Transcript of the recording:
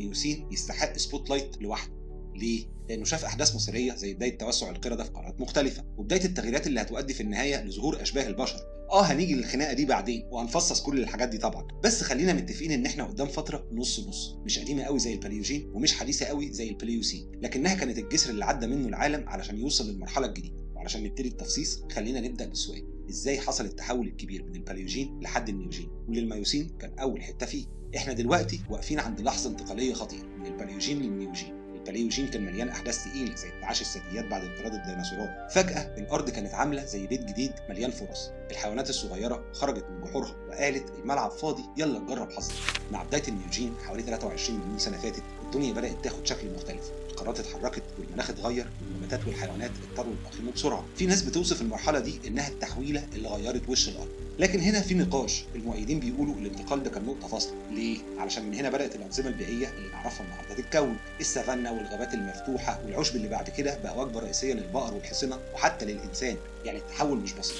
الميوسين يستحق سبوت لايت لوحده. ليه؟ لأنه شاف أحداث مصيرية زي بداية توسع القردة في قارات مختلفة، وبداية التغييرات اللي هتؤدي في النهاية لظهور أشباه البشر. هنيجي للخناقة دي بعدين وهنفصص كل الحاجات دي طبعا، بس خلينا متفقين إن إحنا قدام فترة نص نص، مش قديمة قوي زي الباليوجين ومش حديثة قوي زي البليوسين، لكنها كانت الجسر اللي عدى منه العالم علشان يوصل للمرحلة الجديدة. وعلشان نبتدي التفصيص خلينا نبدأ بالسؤال: إزاي حصل التحول الكبير من الباليوجين لحد النيوجين، والميوسين كان أول حتة فيه؟ إحنا دلوقتي واقفين عند لحظة انتقالية خطيرة من الباليوجين للنيوجين. الباليوجين كان مليان احداث تقيله زي انتعاش الثدييات بعد انقراض الديناصورات. فجاه الارض كانت عامله زي بيت جديد مليان فرص. الحيوانات الصغيره خرجت من جحورها وقالت الملعب فاضي، يلا نجرب حظنا. مع بدايه النيوجين حوالي 23 مليون سنه فاتت الدنيا بدات تاخد شكل مختلف. القارات اتحركت والمناخ اتغير والنباتات والحيوانات اضطروا يتاقلموا بسرعه. في ناس بتوصف المرحله دي انها التحويله اللي غيرت وش الارض، لكن هنا في نقاش. المؤيدين بيقولوا الانتقال ده كان نقطه فاصله. ليه؟ علشان من هنا بدات الانظمه البيئيه اللي نعرفها النهارده تتكون. السافانا والغابات المفتوحه والعشب اللي بعد كده بقى وجبه رئيسيه للبقر والحصنه وحتى للانسان. يعني التحول مش بسيط.